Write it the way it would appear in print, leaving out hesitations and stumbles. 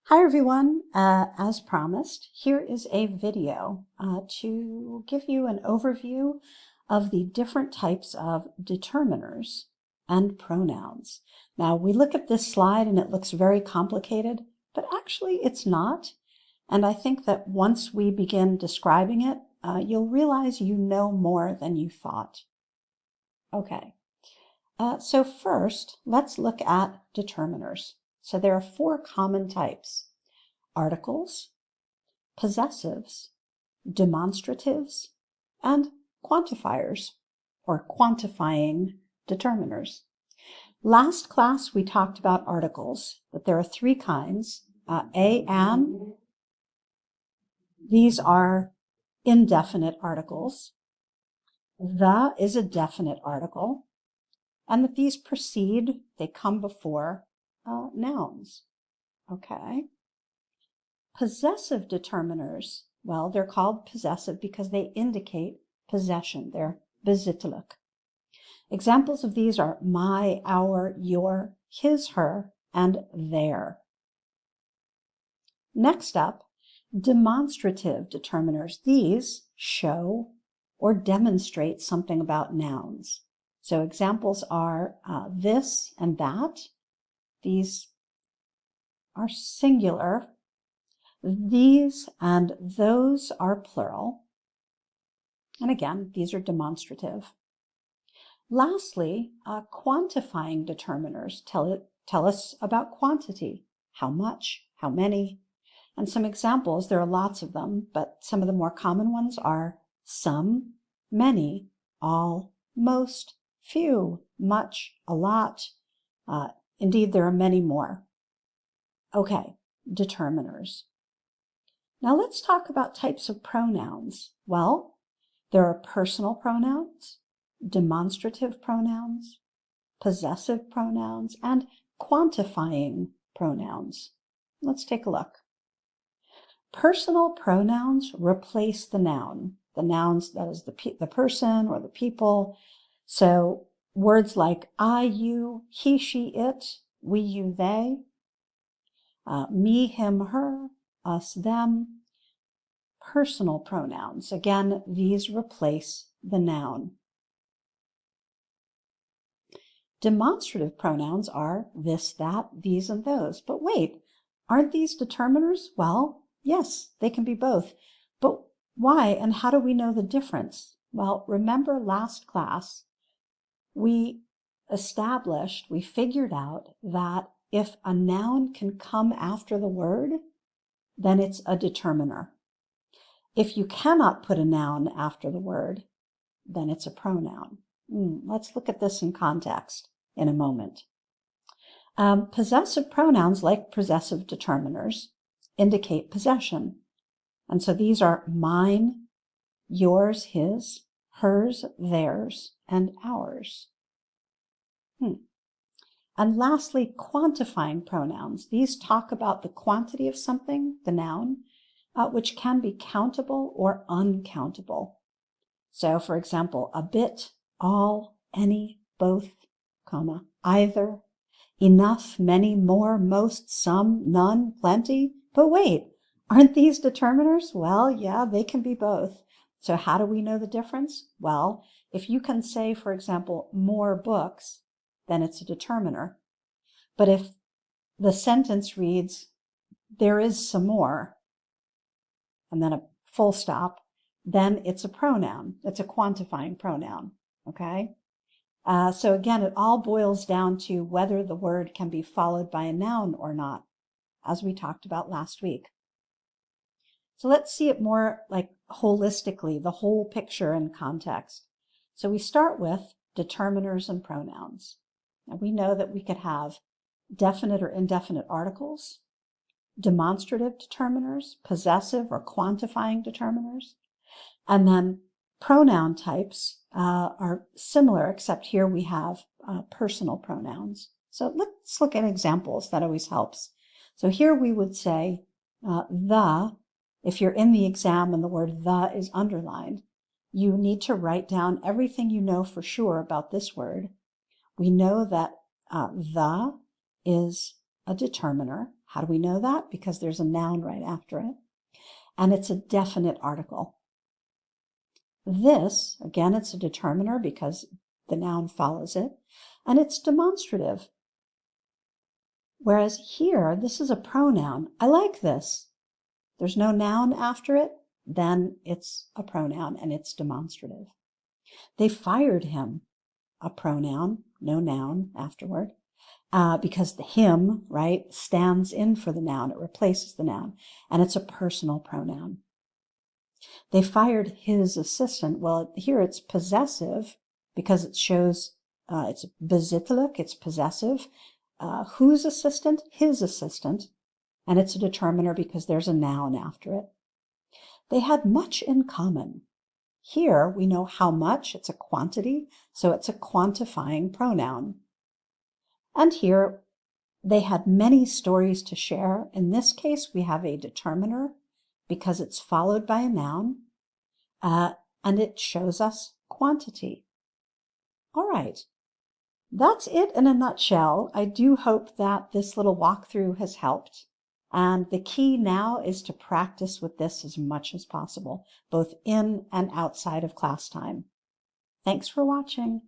Hi everyone, as promised, here is a video to give you an overview of the different types of determiners and pronouns. Now we look at this slide and it looks very complicated, but actually it's not. And I think that once we begin describing it, you'll realize you know more than you thought. Okay, so first let's look at determiners. So there are four common types: articles, possessives, demonstratives, and quantifiers, or quantifying determiners. Last class we talked about articles, but there are three kinds. Am, these are indefinite articles. The is a definite article, and that these precede, they come before nouns. Okay. Possessive determiners, well, they're called possessive because they indicate possession. They're besittelijk. Examples of these are my, our, your, his, her, and their. Next up, demonstrative determiners. These show or demonstrate something about nouns. So examples are this and that. These are singular. These and those are plural. And again, these are demonstrative. Lastly, quantifying determiners tell us about quantity. How much, how many. And some examples, there are lots of them, but some of the more common ones are some, many, all, most, few, much, a lot. Indeed, there are many more. Okay, determiners. Now let's talk about types of pronouns. Well, there are personal pronouns, demonstrative pronouns, possessive pronouns, and quantifying pronouns. Let's take a look. Personal pronouns replace the noun. The nouns, that is the person or the people. So words like I, you, he, she, it, we, you, they, me, him, her, us, them. Personal pronouns. Again, these replace the noun. Demonstrative pronouns are this, that, these, and those. But wait, aren't these determiners? Well, yes, they can be both. But why and how do we know the difference? Well, remember last class, we figured out that if a noun can come after the word, then it's a determiner. If you cannot put a noun after the word, then it's a pronoun. Let's look at this in context in a moment. Possessive pronouns, like possessive determiners, indicate possession. And so these are mine, yours, his, hers, theirs, and ours. And lastly, quantifying pronouns. These talk about the quantity of something, the noun, which can be countable or uncountable. So, for example, a bit, all, any, both, comma, either, enough, many, more, most, some, none, plenty. But wait, aren't these determiners? Well, yeah, they can be both. So how do we know the difference? Well, if you can say, for example, more books, then it's a determiner. But if the sentence reads, there is some more, and then a full stop, then it's a pronoun. It's a quantifying pronoun, okay? So again, it all boils down to whether the word can be followed by a noun or not, as we talked about last week. So let's see it more like holistically, the whole picture and context. So we start with determiners and pronouns. Now we know that we could have definite or indefinite articles, demonstrative determiners, possessive or quantifying determiners, and then pronoun types are similar, except here we have personal pronouns. So let's look at examples. That always helps. So here we would say the, if you're in the exam and the word the is underlined, you need to write down everything you know for sure about this word. We know that the is a determiner. How do we know that? Because there's a noun right after it. And it's a definite article. This, again, it's a determiner because the noun follows it, and it's demonstrative. Whereas here, this is a pronoun. I like this. There's no noun after it, then it's a pronoun and it's demonstrative. They fired him, a pronoun, no noun afterward, because the him, right, stands in for the noun. It replaces the noun, and it's a personal pronoun. They fired his assistant. Well, here it's possessive because it shows it's besittelijk, it's possessive. Whose assistant? His assistant. And it's a determiner because there's a noun after it. They had much in common. Here we know how much, it's a quantity, so it's a quantifying pronoun. And here they had many stories to share. In this case, we have a determiner because it's followed by a noun, and it shows us quantity. All right. That's it in a nutshell. I do hope that this little walkthrough has helped. And the key now is to practice with this as much as possible, both in and outside of class time. Thanks for watching.